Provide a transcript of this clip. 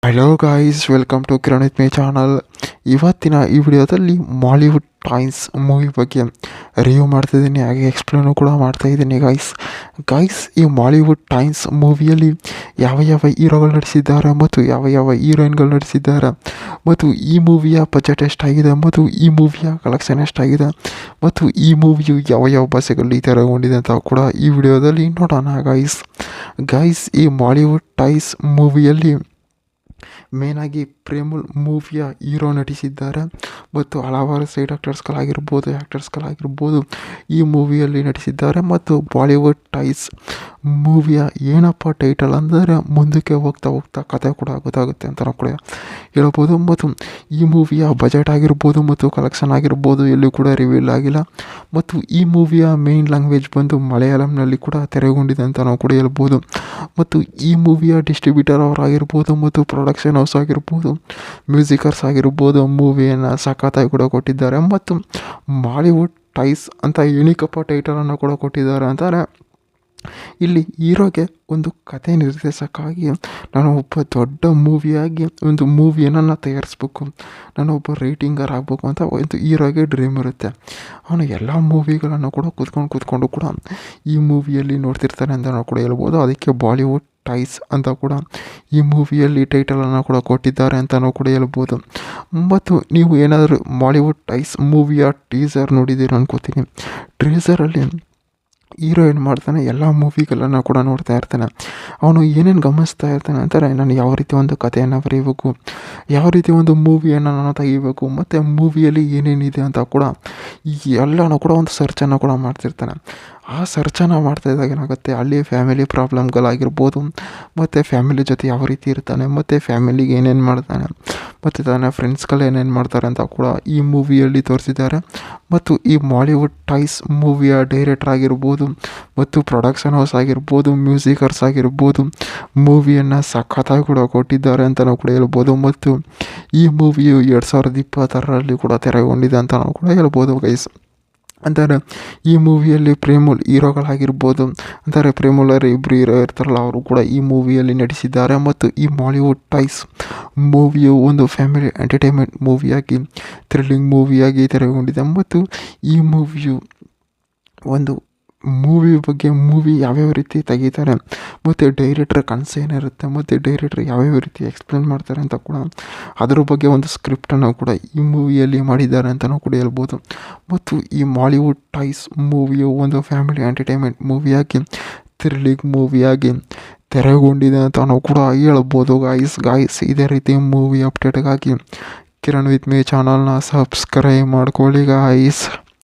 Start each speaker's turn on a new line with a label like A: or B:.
A: Hello guys, welcome to Kiran with my channel. ಇವತ್ತಿನ ಈ ವಿಡಿಯೋದಲ್ಲಿ ಮಾಲಿವುಡ್ ಟಾಯ್ಸ್ ಮೂವಿ ಬಗ್ಗೆ ರಿವ್ಯೂ ಮಾಡ್ತಾಯಿದ್ದೀನಿ, ಹಾಗೆ ಎಕ್ಸ್ಪ್ಲೇನು ಕೂಡ ಮಾಡ್ತಾಯಿದ್ದೀನಿ ಗಾಯ್ಸ್. ಈ ಮಾಲಿವುಡ್ ಟಾಯ್ಸ್ ಮೂವಿಯಲ್ಲಿ ಯಾವ ಯಾವ ಹೀರೋಗಳು ನಟಿಸಿದ್ದಾರೆ ಮತ್ತು ಯಾವ ಯಾವ ಹೀರೋಯಿನ್ಗಳು ನಟಿಸಿದ್ದಾರೆ ಮತ್ತು ಈ ಮೂವಿಯ ಬಜೆಟ್ ಎಷ್ಟಾಗಿದೆ ಮತ್ತು ಈ ಮೂವಿಯ ಕಲೆಕ್ಷನ್ ಎಷ್ಟಾಗಿದೆ ಮತ್ತು ಈ ಮೂವಿಯು ಯಾವ ಯಾವ ಭಾಷೆಗಳಲ್ಲಿ ತೆರೆಗೊಂಡಿದೆ ಅಂತ ಕೂಡ ಈ ವಿಡಿಯೋದಲ್ಲಿ ನೋಡೋಣ ಗಾಯ್ಸ್. ಈ ಮಾಲಿವುಡ್ ಟಾಯ್ಸ್ ಮೂವಿಯಲ್ಲಿ ಮೇನಾಗಿ ಪ್ರೇಮಲ್ ಮೂವಿಯ ಹೀರೋ ನಟಿಸಿದ್ದಾರೆ ಮತ್ತು ಹಲವಾರು ಸೈಡ್ ಆ್ಯಕ್ಟರ್ಸ್ಗಳಾಗಿರ್ಬೋದು ಈ ಮೂವಿಯಲ್ಲಿ ನಟಿಸಿದ್ದಾರೆ. ಮತ್ತು ಬಾಲಿವುಡ್ ಟಾಯ್ಸ್ ಮೂವಿಯ ಏನಪ್ಪ ಟೈಟಲ್ ಅಂದರೆ ಮುಂದಕ್ಕೆ ಹೋಗ್ತಾ ಕತೆ ಕೂಡ ಗೊತ್ತಾಗುತ್ತೆ ಅಂತ ಕೂಡ ಹೇಳ್ಬೋದು. ಮತ್ತು ಈ ಮೂವಿಯ ಬಜೆಟ್ ಆಗಿರ್ಬೋದು ಮತ್ತು ಕಲೆಕ್ಷನ್ ಆಗಿರ್ಬೋದು ಎಲ್ಲೂ ಕೂಡ ರಿವೀಲ್ ಆಗಿಲ್ಲ. ಮತ್ತು ಈ ಮೂವಿಯ ಮೇನ್ ಲ್ಯಾಂಗ್ವೇಜ್ ಬಂದು ಮಲಯಾಳಂನಲ್ಲಿ ಕೂಡ ತೆರೆಗೊಂಡಿದೆ ಅಂತ ನಾವು ಕೂಡ ಹೇಳ್ಬೋದು. ಮತ್ತು ಈ ಮೂವಿಯ ಡಿಸ್ಟ್ರಿಬ್ಯೂಟರ್ ಅವರಾಗಿರ್ಬೋದು ಮತ್ತು ಪ್ರೊಡಕ್ಷನ್ ಹೌಸ್ ಆಗಿರ್ಬೋದು, ಮ್ಯೂಸಿಕರ್ಸ್ ಆಗಿರ್ಬೋದು ಮೂವಿಯನ್ನು ಸಖತ್ತಾಗಿ ಕೂಡ ಕೊಟ್ಟಿದ್ದಾರೆ. ಮತ್ತು ಮಾಲಿವುಡ್ ಟಾಯ್ಸ್ ಅಂತ ಯುನಿಕಪ್ಪ ಟೈಟಲನ್ನು ಕೂಡ ಕೊಟ್ಟಿದ್ದಾರೆ ಅಂತಾರೆ. ಇಲ್ಲಿ ಹೀರೋಗೆ ಒಂದು ಕತೆ ನಿರ್ದೇಶಕ್ಕಾಗಿ ನಾನು ಒಬ್ಬ ದೊಡ್ಡ ಮೂವಿಯಾಗಿ ಒಂದು ಮೂವಿಯನ್ನು ತಯಾರಿಸ್ಬೇಕು, ನಾನು ಒಬ್ಬ ರೈಟಿಂಗರ್ ಆಗಬೇಕು ಅಂತ ಒಂದು ಹೀರೋಗೆ ಡ್ರೀಮ್ ಇರುತ್ತೆ. ಅವನು ಎಲ್ಲ ಮೂವಿಗಳನ್ನು ಕೂಡ ಕೂತ್ಕೊಂಡು ಕೂಡ ಈ ಮೂವಿಯಲ್ಲಿ ನೋಡ್ತಿರ್ತಾನೆ ಅಂತ ನಾವು ಕೂಡ ಹೇಳ್ಬೋದು. ಅದಕ್ಕೆ ಬಾಲಿವುಡ್ ಟಾಯ್ಸ್ ಅಂತ ಕೂಡ ಈ ಮೂವಿಯಲ್ಲಿ ಟೈಟಲನ್ನು ಕೂಡ ಕೊಟ್ಟಿದ್ದಾರೆ ಅಂತಲೂ ಕೂಡ ಹೇಳ್ಬೋದು. ಮತ್ತು ನೀವು ಏನಾದರೂ ಮಾಲಿವುಡ್ ಟಾಯ್ಸ್ ಮೂವಿಯ ಟೀಸರ್ ನೋಡಿದ್ದೀರ ಅನ್ಕೋತೀನಿ. ಟೀಸರಲ್ಲಿ ಹೀರೋ ಏನು ಮಾಡ್ತಾನೆ, ಎಲ್ಲ ಮೂವಿಗಳನ್ನು ಕೂಡ ನೋಡ್ತಾ ಇರ್ತಾನೆ. ಅವನು ಏನೇನು ಗಮನಿಸ್ತಾ ಇರ್ತಾನೆ ಅಂತಾರೆ, ನಾನು ಯಾವ ರೀತಿ ಒಂದು ಕಥೆಯನ್ನು ಬರೀಬೇಕು, ಯಾವ ರೀತಿ ಒಂದು ಮೂವಿಯನ್ನು ನಾನು ತೆಗಿಬೇಕು ಮತ್ತು ಮೂವಿಯಲ್ಲಿ ಏನೇನಿದೆ ಅಂತ ಕೂಡ ಈ ಎಲ್ಲನೂ ಕೂಡ ಒಂದು ಸರ್ಚನ್ನು ಕೂಡ ಮಾಡ್ತಿರ್ತಾನೆ. ಆ ಸರ್ಚನ್ನು ಮಾಡ್ತಾಯಿದ್ದಾಗ ಏನಾಗುತ್ತೆ, ಅಲ್ಲಿ ಫ್ಯಾಮಿಲಿ ಪ್ರಾಬ್ಲಮ್ಗಳಾಗಿರ್ಬೋದು ಮತ್ತು ಫ್ಯಾಮಿಲಿ ಜೊತೆ ಯಾವ ರೀತಿ ಇರ್ತಾನೆ ಮತ್ತು ಫ್ಯಾಮಿಲಿಗೆ ಏನೇನು ಮಾಡ್ತಾನೆ ಮತ್ತು ತನ್ನ ಫ್ರೆಂಡ್ಸ್ಗಳು ಏನೇನು ಮಾಡ್ತಾರೆ ಅಂತ ಕೂಡ ಈ ಮೂವಿಯಲ್ಲಿ ತೋರಿಸಿದ್ದಾರೆ. ಮತ್ತು ಈ ಮಾಲಿವುಡ್ ಟಾಯ್ಸ್ ಮೂವಿಯ ಡೈರೆಕ್ಟರ್ ಆಗಿರ್ಬೋದು ಮತ್ತು ಪ್ರೊಡಕ್ಷನ್ ಹೌಸ್ ಆಗಿರ್ಬೋದು, ಮ್ಯೂಸಿಕರ್ಸ್ ಆಗಿರ್ಬೋದು ಮೂವಿಯನ್ನು ಸಖತ್ತಾಗಿ ಕೂಡ ಕೊಟ್ಟಿದ್ದಾರೆ ಅಂತ ನಾವು ಕೂಡ ಹೇಳ್ಬೋದು. ಮತ್ತು ಈ ಮೂವಿಯು 2026ರಲ್ಲಿ ಕೂಡ ತೆರೆಗೊಂಡಿದೆ ಅಂತ ನಾವು ಕೂಡ ಹೇಳ್ಬೋದು ಅಂತಾರೆ. ಈ ಮೂವಿಯಲ್ಲಿ ಪ್ರೇಮಲ್ ಹೀರೋಗಳಾಗಿರ್ಬೋದು ಅಂತಾರೆ, ಪ್ರೇಮಲರು ಇಬ್ಬರು ಹೀರೋ ಇರ್ತಾರಲ್ಲ ಅವರು ಕೂಡ ಈ ಮೂವಿಯಲ್ಲಿ ನಟಿಸಿದ್ದಾರೆ. ಮತ್ತು ಈ ಮಾಲಿವುಡ್ ಟಾಯ್ಸ್ ಮೂವಿಯು ಒಂದು ಫ್ಯಾಮಿಲಿ ಎಂಟರ್ಟೈನ್ಮೆಂಟ್ ಮೂವಿಯಾಗಿ, ಥ್ರಿಲ್ಲಿಂಗ್ ಮೂವಿಯಾಗಿ ತೆರೆಗೊಂಡಿದೆ. ಮತ್ತು ಈ ಮೂವಿಯು ಒಂದು ಮೂವಿ ಯಾವ್ಯಾವ ರೀತಿ ತೆಗಿತಾರೆ ಮತ್ತು ಡೈರೆಕ್ಟರ್ ಕನಸು ಏನಿರುತ್ತೆ ಮತ್ತು ಡೈರೆಕ್ಟರ್ ಯಾವ್ಯಾವ ರೀತಿ ಎಕ್ಸ್ಪ್ಲೇನ್ ಮಾಡ್ತಾರೆ ಅಂತ ಕೂಡ ಅದರ ಬಗ್ಗೆ ಒಂದು ಸ್ಕ್ರಿಪ್ಟನ್ನು ಕೂಡ ಈ ಮೂವಿಯಲ್ಲಿ ಮಾಡಿದ್ದಾರೆ ಅಂತಲೂ ಕೂಡ ಹೇಳ್ಬೋದು. ಮತ್ತು ಈ ಮಾಲಿವುಡ್ ಟಾಯ್ಸ್ ಮೂವಿಯು ಒಂದು ಫ್ಯಾಮಿಲಿ ಎಂಟರ್ಟೈನ್ಮೆಂಟ್ ಮೂವಿಯಾಗಿ, ಥ್ರಿಲ್ಲಿಂಗ್ ಮೂವಿಯಾಗಿ ತೆರೆಗೊಂಡಿದೆ ಅಂತ ನಾವು ಕೂಡ ಹೇಳ್ಬೋದು ಗಾಯ್ಸ್. ಇದೇ ರೀತಿ ಮೂವಿ ಅಪ್ಡೇಟ್ಗಾಗಿ ಕಿರಣ್ ವಿತ್ ಮೈ ಚಾನಲ್ನ ಸಬ್ಸ್ಕ್ರೈಬ್ ಮಾಡ್ಕೊಳ್ಳಿ ಗಾಯ್ಸ್.